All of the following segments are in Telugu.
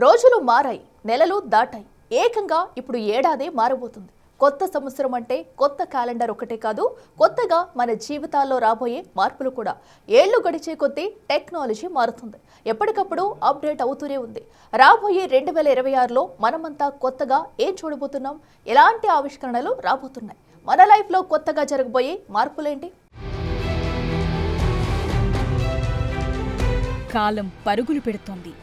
రోజులు మారాయి, నెలలు దాటాయి, ఏకంగా ఇప్పుడు ఏడాదే మారబోతుంది. కొత్త సంవత్సరం అంటే కొత్త క్యాలెండర్ ఒకటే కాదు, కొత్తగా మన జీవితాల్లో రాబోయే మార్పులు కూడా. ఏళ్లు గడిచే కొద్దీ టెక్నాలజీ మారుతుంది, ఎప్పటికప్పుడు అప్డేట్ అవుతూనే ఉంది. రాబోయే 2026లో మనమంతా కొత్తగా ఏం చూడబోతున్నాం, ఎలాంటి ఆవిష్కరణలు రాబోతున్నాయి, మన లైఫ్లో కొత్తగా జరగబోయే మార్పులేంటి? కాలం పరుగులు పెడుతోంది.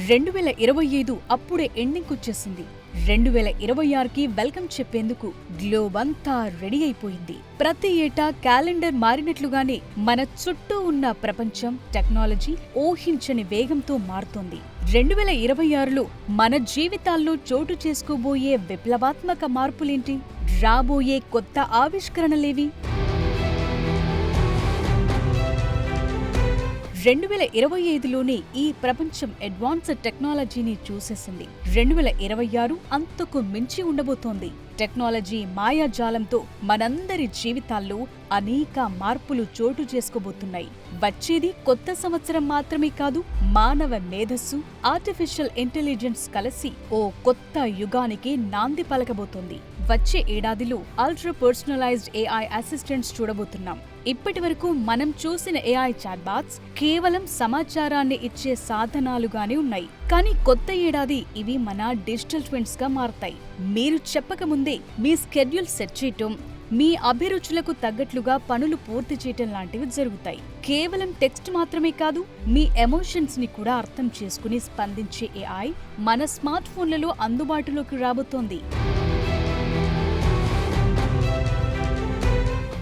2025 అప్పుడే ఎండింగ్ వచ్చేసింది. 2026కి వెల్కమ్ చెప్పేందుకు గ్లోబ్ అంతా రెడీ అయిపోయింది. ప్రతి ఏటా క్యాలెండర్ మారినట్లుగానే మన చుట్టూ ఉన్న ప్రపంచం, టెక్నాలజీ ఊహించని వేగంతో మారుతోంది. 2026లో మన జీవితాల్లో చోటు చేసుకోబోయే విప్లవాత్మక మార్పులేంటి? రాబోయే కొత్త ఆవిష్కరణలేవి? 2025లోనే ఈ ప్రపంచం అడ్వాన్స్డ్ టెక్నాలజీని చూసేసింది. 2026 అంతకు మించి ఉండబోతోంది. టెక్నాలజీ మాయాజాలంతో మనందరి జీవితాల్లో అనేక మార్పులు చోటు చేసుకోబోతున్నాయి. వచ్చేది కొత్త సంవత్సరం మాత్రమే కాదు, మానవ మేధస్సు, ఆర్టిఫిషియల్ ఇంటెలిజెన్స్ కలిసి ఓ కొత్త యుగానికి నాంది పలకబోతోంది. వచ్చే ఏడాదిలో అల్ట్రా పర్సనలైజ్డ్ ఏఐ అసిస్టెంట్స్ చూడబోతున్నాం. ఇప్పటి వరకు మనం చూసిన ఏఐ చాట్బాట్స్ కేవలం సమాచారాన్ని ఇచ్చే సాధనాలుగానే ఉన్నాయి. కానీ కొత్త ఏడాది ఇవి మన డిజిటల్ ట్విన్స్ గా మారతాయి. మీరు చెప్పకముందే మీ స్కెడ్యూల్ సెట్ చేయటం, మీ అభిరుచులకు తగ్గట్లుగా పనులు పూర్తి చేయటం లాంటివి జరుగుతాయి. కేవలం టెక్స్ట్ మాత్రమే కాదు, మీ ఎమోషన్స్ ని కూడా అర్థం చేసుకుని స్పందించే ఏఐ మన స్మార్ట్ ఫోన్లలో అందుబాటులోకి రాబోతోంది.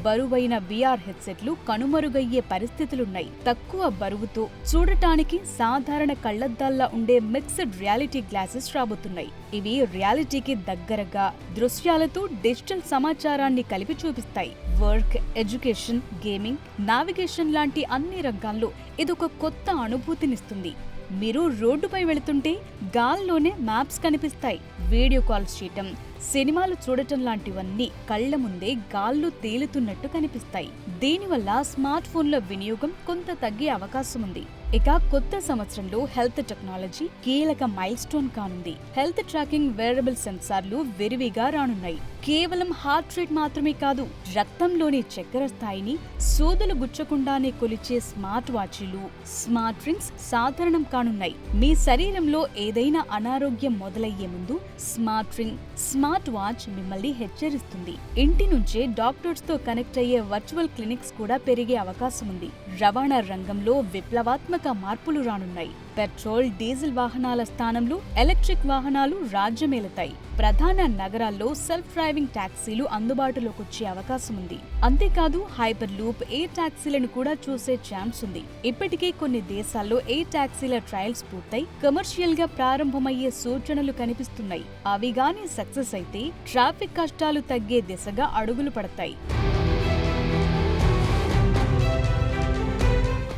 బరువైన విఆర్ హెడ్సెట్లు కనుమరుగయ్యే పరిస్థితులున్నాయి. తక్కువ బరువుతో చూడటానికి సాధారణ కళ్లద్దాల్లా ఉండే మిక్స్డ్ రియాలిటీ గ్లాసెస్ రాబోతున్నాయి. ఇవి రియాలిటీకి దగ్గరగా దృశ్యాలతో డిజిటల్ సమాచారాన్ని కలిపి చూపిస్తాయి. వర్క్, ఎడ్యుకేషన్, గేమింగ్, నావిగేషన్ లాంటి అన్ని రంగాల్లో ఇదొక కొత్త అనుభూతినిస్తుంది. మీరు రోడ్డుపై వెళుతుంటే గాల్లోనే మ్యాప్స్ కనిపిస్తాయి. వీడియో కాల్స్ చేయటం, సినిమాలు చూడటం లాంటివన్నీ కళ్ల ముందే గాల్లో తేలుతున్నట్టు కనిపిస్తాయి. దీనివల్ల స్మార్ట్ ఫోన్ల వినియోగం కొంత తగ్గే అవకాశం ఉంది. ఇక కొత్త సంవత్సరంలో హెల్త్ టెక్నాలజీ కీలక మైల్ స్టోన్ కానుంది. హెల్త్ ట్రాకింగ్ వేరబుల్ సెన్సార్లు విరివిగా రానున్నాయి. కేవలం హార్ట్ రేట్ మాత్రమే కాదు, రక్తంలోని చక్కెర స్థాయిని సోదులు గుచ్చకుండానే కొలిచే స్మార్ట్ వాచీలు, స్మార్ట్ రింగ్స్ సాధారణం కానున్నాయి. మీ శరీరంలో ఏదైనా అనారోగ్యం మొదలయ్యే ముందు స్మార్ట్ రింగ్, స్మార్ట్ వాచ్ మిమ్మల్ని హెచ్చరిస్తుంది. ఇంటి నుంచే డాక్టర్స్ తో కనెక్ట్ అయ్యే వర్చువల్ క్లినిక్స్ కూడా పెరిగే అవకాశం ఉంది. రవాణా రంగంలో విప్లవాత్మక మార్పులు రానున్నాయి. పెట్రోల్, డీజిల్ వాహనాల స్థానంలో ఎలక్ట్రిక్ వాహనాలు రాజ్యమేలుతాయి. ప్రధాన నగరాల్లో సెల్ఫ్ డ్రైవింగ్ టాక్సీలు అందుబాటులోకి వచ్చే అవకాశం ఉంది. అంతేకాదు, హైపర్ లూప్ ఎయిర్ టాక్సీలను కూడా చూసే ఛాన్స్ ఉంది. ఇప్పటికే కొన్ని దేశాల్లో ఎయిర్ టాక్సీల ట్రయల్స్ పూర్తయి కమర్షియల్ గా ప్రారంభమయ్యే సూచనలు కనిపిస్తున్నాయి. అవి గానీ సక్సెస్ అయితే ట్రాఫిక్ కష్టాలు తగ్గే దిశగా అడుగులు పడతాయి.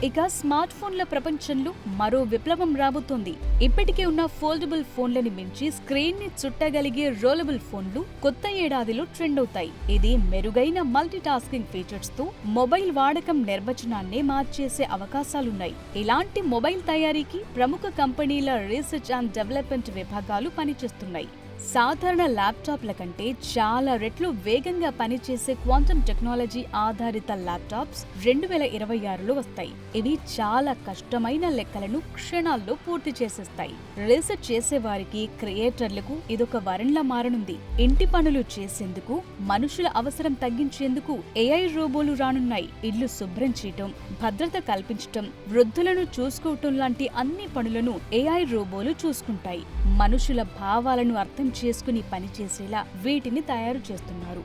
ఇక స్మార్ట్ ఫోన్ల ప్రపంచంలో మరో విప్లవం రాబోతోంది. ఇప్పటికే ఉన్న ఫోల్డబుల్ ఫోన్లని మించి స్క్రీన్ ని చుట్టగలిగే రోలబుల్ ఫోన్లు కొత్త ఏడాదిలో ట్రెండ్ అవుతాయి. ఇది మెరుగైన మల్టీ టాస్కింగ్ ఫీచర్స్ తో మొబైల్ వాడకం నిర్వచనాన్నే మార్చేసే అవకాశాలున్నాయి. ఇలాంటి మొబైల్ తయారీకి ప్రముఖ కంపెనీల రీసెర్చ్ అండ్ డెవలప్మెంట్ విభాగాలు పనిచేస్తున్నాయి. సాధారణ ల్యాప్టాప్ల కంటే చాలా రెట్లు వేగంగా పనిచేసే క్వాంటమ్ టెక్నాలజీ ఆధారిత ల్యాప్టాప్స్ 2026లో వస్తాయి. ఇవి చాలా కష్టమైన లెక్కలను క్షణాల్లో పూర్తి చేసేస్తాయి. రీసెర్చ్ చేసేవారికి, క్రియేటర్లకు ఇదొక వరంలా మారనుంది. ఇంటి పనులు చేసేందుకు, మనుషుల అవసరం తగ్గించేందుకు ఏఐ రోబోలు రానున్నాయి. ఇల్లు శుభ్రం చేయటం, భద్రత కల్పించటం, వృద్ధులను చూసుకోవటం లాంటి అన్ని పనులను ఏఐ రోబోలు చూసుకుంటాయి. మనుషుల భావాలను అర్థం చేసుకుని పనిచేసేలా వీటిని తయారు చేస్తున్నారు.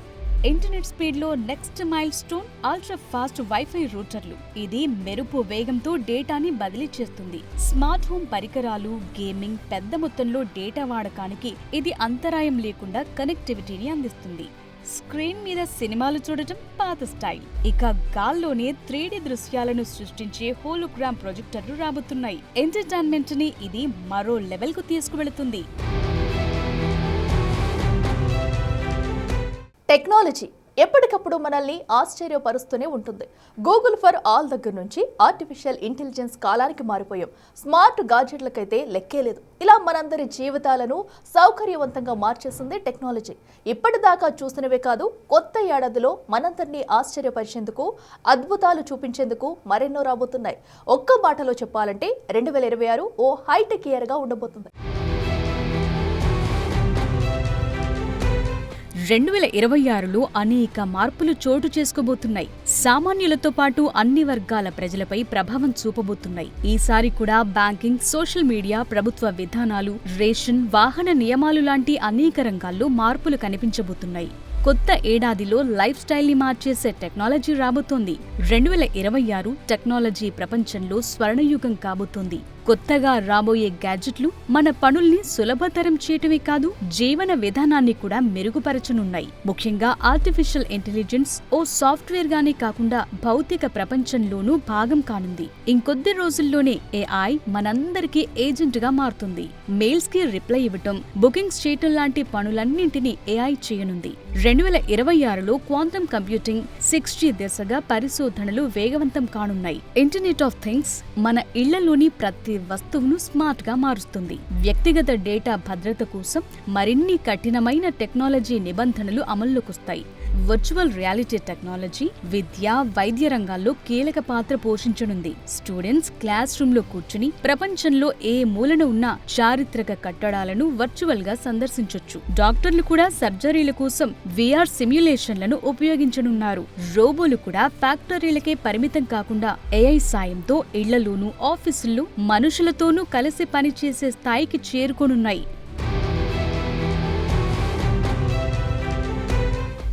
ఇంటర్నెట్ స్పీడ్ లో next milestone ultra fast wifi రూటర్లు. ఇది మెరుపు వేగంతో డేటాని బదిలీ చేస్తుంది. స్మార్ట్ హోమ్ పరికరాలు, గేమింగ్, పెద్ద మొత్తంలో డేటా వాడకానికి ఇది అంతరాయం లేకుండా కనెక్టివిటీని అందిస్తుంది. స్క్రీన్ మీద సినిమాలు చూడటం పాత స్టైల్. ఇక గాల్లోనే 3D దృశ్యాలను సృష్టించే హోలోగ్రామ్ ప్రొజెక్టర్లు రాబోతున్నాయి. ఎంటర్టైన్మెంట్ ని ఇది మరో లెవెల్ కు తీసుకువెళుతుంది. టెక్నాలజీ ఎప్పటికప్పుడు మనల్ని ఆశ్చర్యపరుస్తూనే ఉంటుంది. గూగుల్ ఫర్ ఆల్ దగ్గర నుంచి ఆర్టిఫిషియల్ ఇంటెలిజెన్స్ కాలానికి మారిపోయాం. స్మార్ట్ గాడ్జెట్లకైతే లెక్కే లేదు. ఇలా మనందరి జీవితాలను సౌకర్యవంతంగా మార్చేసింది టెక్నాలజీ. ఇప్పటిదాకా చూసినవే కాదు, కొత్త ఏడాదిలో మనందరినీ ఆశ్చర్యపరిచేందుకు, అద్భుతాలు చూపించేందుకు మరెన్నో రాబోతున్నాయి. ఒక్క మాటలో చెప్పాలంటే 2026 ఓ హైటెక్ ఇయర్గా ఉండబోతుంది. 2026లో అనేక మార్పులు చోటు చేసుకోబోతున్నాయి. సామాన్యులతో పాటు అన్ని వర్గాల ప్రజలపై ప్రభావం చూపబోతున్నాయి. ఈసారి కూడా బ్యాంకింగ్, సోషల్ మీడియా, ప్రభుత్వ విధానాలు, రేషన్, వాహన నియమాలు లాంటి అనేక రంగాల్లో మార్పులు కనిపించబోతున్నాయి. కొత్త ఏడాదిలో లైఫ్ స్టైల్ ని మార్చేసే టెక్నాలజీ రాబోతోంది. 2026 టెక్నాలజీ ప్రపంచంలో స్వర్ణయుగం కాబోతోంది. కొత్తగా రాబోయే గ్యాడ్జెట్లు మన పనుల్ని సులభతరం చేయటమే కాదు, జీవన విధానాన్ని కూడా మెరుగుపరచనున్నాయి. ముఖ్యంగా ఆర్టిఫిషియల్ ఇంటెలిజెన్స్ ఓ సాఫ్ట్వేర్ గానే కాకుండా భౌతిక ప్రపంచంలోనూ భాగం కానుంది. ఇంకొద్ది రోజుల్లోనే AI మనందరికీ ఏజెంట్ గా మారుతుంది. మెయిల్స్ కి రిప్లై ఇవ్వటం, బుకింగ్స్ చేయటం లాంటి పనులన్నింటినీ AI చేయనుంది. 2026లో క్వాంటమ్ కంప్యూటింగ్, 6G దిశగా పరిశోధనలు వేగవంతం కానున్నాయి. ఇంటర్నెట్ ఆఫ్ థింగ్స్ మన ఇళ్లలోని ప్రతి వస్తువును స్మార్ట్ గా మారుస్తుంది. వ్యక్తిగత డేటా భద్రత కోసం మరిన్ని కఠినమైన టెక్నాలజీ నిబంధనలు అమల్లోకొస్తాయి. వర్చువల్ రియాలిటీ టెక్నాలజీ విద్య, వైద్య రంగాల్లో కీలక పాత్ర పోషించనుంది. స్టూడెంట్స్ క్లాస్ రూమ్ లో కూర్చుని ప్రపంచంలో ఏ మూలన ఉన్న చారిత్రక కట్టడాలను వర్చువల్ గా సందర్శించొచ్చు. డాక్టర్లు కూడా సర్జరీల కోసం VR సిమ్యులేషన్లను ఉపయోగించనున్నారు. రోబోలు కూడా ఫ్యాక్టరీలకే పరిమితం కాకుండా AI సాయంతో ఇళ్లలోనూ, ఆఫీసుల్లో మనుషులతోనూ కలిసి పనిచేసే స్థాయికి చేరుకోనున్నాయి.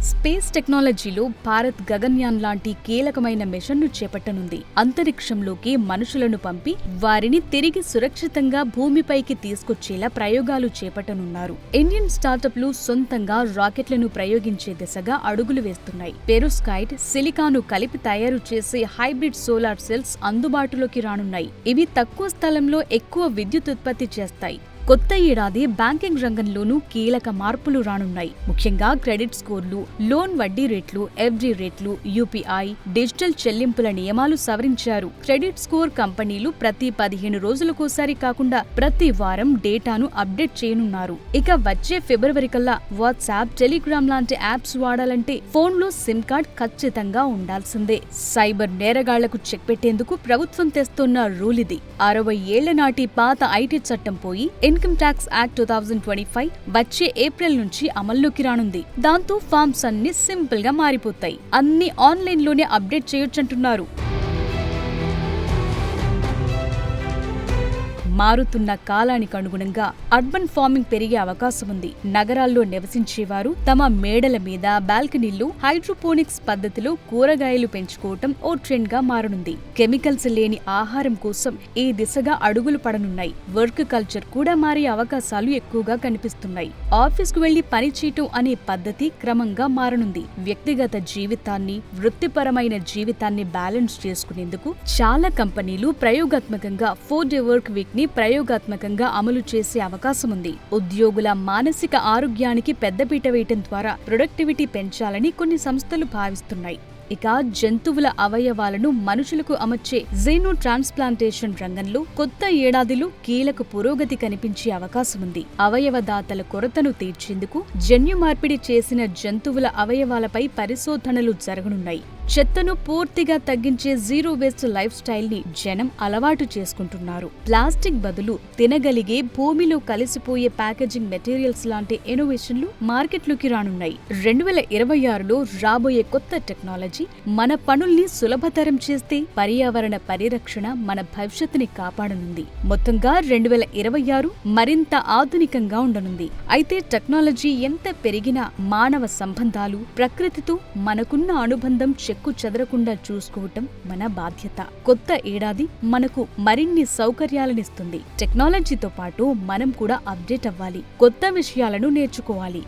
స్పేస్ టెక్నాలజీలో భారత్ గగన్యాన్ లాంటి కీలకమైన మిషన్ను చేపట్టనుంది. అంతరిక్షంలోకి మనుషులను పంపి వారిని తిరిగి సురక్షితంగా భూమిపైకి తీసుకొచ్చేలా ప్రయోగాలు చేపట్టనున్నారు. ఇండియన్ స్టార్టప్లు సొంతంగా రాకెట్లను ప్రయోగించే దిశగా అడుగులు వేస్తున్నాయి. పెరోస్కైట్, సిలికాను కలిపి తయారు చేసే హైబ్రిడ్ సోలార్ సెల్స్ అందుబాటులోకి రానున్నాయి. ఇవి తక్కువ స్థలంలో ఎక్కువ విద్యుత్ ఉత్పత్తి చేస్తాయి. కొత్త ఏడాది బ్యాంకింగ్ రంగంలోనూ కీలక మార్పులు రానున్నాయి. ముఖ్యంగా క్రెడిట్ స్కోర్లు, లోన్ వడ్డీ రేట్లు, ఎఫ్డి రేట్లు, UPI, డిజిటల్ చెల్లింపుల నియమాలు సవరించారు. క్రెడిట్ స్కోర్ కంపెనీలు ప్రతి 15 రోజులకోసారి కాకుండా ప్రతి వారం డేటాను అప్డేట్ చేయనున్నారు. ఇక వచ్చే ఫిబ్రవరి కల్లా వాట్సాప్, టెలిగ్రామ్ లాంటి యాప్స్ వాడాలంటే ఫోన్లో సిమ్ కార్డ్ ఖచ్చితంగా ఉండాల్సిందే. సైబర్ నేరగాళ్లకు చెక్ పెట్టేందుకు ప్రభుత్వం తెస్తున్న రూల్ ఇది. 60 ఏళ్ల నాటి పాత IT చట్టం పోయి ఇన్కమ్ ట్యాక్స్ యాక్ట్ 2025 వచ్చే ఏప్రిల్ నుంచి అమల్లోకి రానుంది. దాంతో ఫామ్స్ అన్ని సింపుల్ గా మారిపోతాయి. అన్ని ఆన్లైన్ లోనే అప్డేట్ చేయొచ్చంటున్నారు. మారుతున్న కాలానికి అనుగుణంగా అర్బన్ ఫార్మింగ్ పెరిగే అవకాశం ఉంది. నగరాల్లో నివసించేవారు తమ మేడల మీద, బాల్కనీల్లో హైడ్రోపోనిక్స్ పద్ధతిలో కూరగాయలు పెంచుకోవటం ఓ ట్రెండ్ గా మారనుంది. కెమికల్స్ లేని ఆహారం కోసం ఈ దిశగా అడుగులు పడనున్నాయి. వర్క్ కల్చర్ కూడా మారే అవకాశాలు ఎక్కువగా కనిపిస్తున్నాయి. ఆఫీస్ కు వెళ్లి పని చేయటం అనే పద్ధతి క్రమంగా మారనుంది. వ్యక్తిగత జీవితాన్ని, వృత్తిపరమైన జీవితాన్ని బ్యాలెన్స్ చేసుకునేందుకు చాలా కంపెనీలు ప్రయోగాత్మకంగా 4-day వర్క్ వీక్ ని ప్రయోగాత్మకంగా అమలు చేసే అవకాశం ఉంది. ఉద్యోగుల మానసిక ఆరోగ్యానికి పెద్దపీట వేయటం ద్వారా ప్రొడక్టివిటీ పెంచాలని కొన్ని సంస్థలు భావిస్తున్నాయి. ఇక జంతువుల అవయవాలను మనుషులకు అమర్చే జీనో ట్రాన్స్ప్లాంటేషన్ రంగంలో కొత్త ఏడాదిలో కీలక పురోగతి కనిపించే అవకాశం ఉంది. అవయవదాతల కొరతను తీర్చేందుకు జన్యు మార్పిడి చేసిన జంతువుల అవయవాలపై పరిశోధనలు జరగనున్నాయి. చెత్తను పూర్తిగా తగ్గించే జీరో వేస్ట్ లైఫ్ స్టైల్ ని జనం అలవాటు చేసుకుంటున్నారు. ప్లాస్టిక్ బదులు తినగలిగే, భూమిలో కలిసిపోయే ప్యాకేజింగ్ మెటీరియల్స్ లాంటి ఇన్నోవేషన్లు మార్కెట్లోకి రానున్నాయి. 2026లో రాబోయే కొత్త టెక్నాలజీ మన పనుల్ని సులభతరం చేస్తే పర్యావరణ పరిరక్షణ మన భవిష్యత్తుని కాపాడనుంది. మొత్తంగా 2026 మరింత ఆధునికంగా ఉండనుంది. అయితే టెక్నాలజీ ఎంత పెరిగినా మానవ సంబంధాలు, ప్రకృతితో మనకున్న అనుబంధం చెక్కు చెదరకుండా చూసుకోవటం మన బాధ్యత. కొత్త ఏడాది మనకు మరిన్ని సౌకర్యాలనిస్తుంది. టెక్నాలజీతో పాటు మనం కూడా అప్డేట్ అవ్వాలి, కొత్త విషయాలను నేర్చుకోవాలి.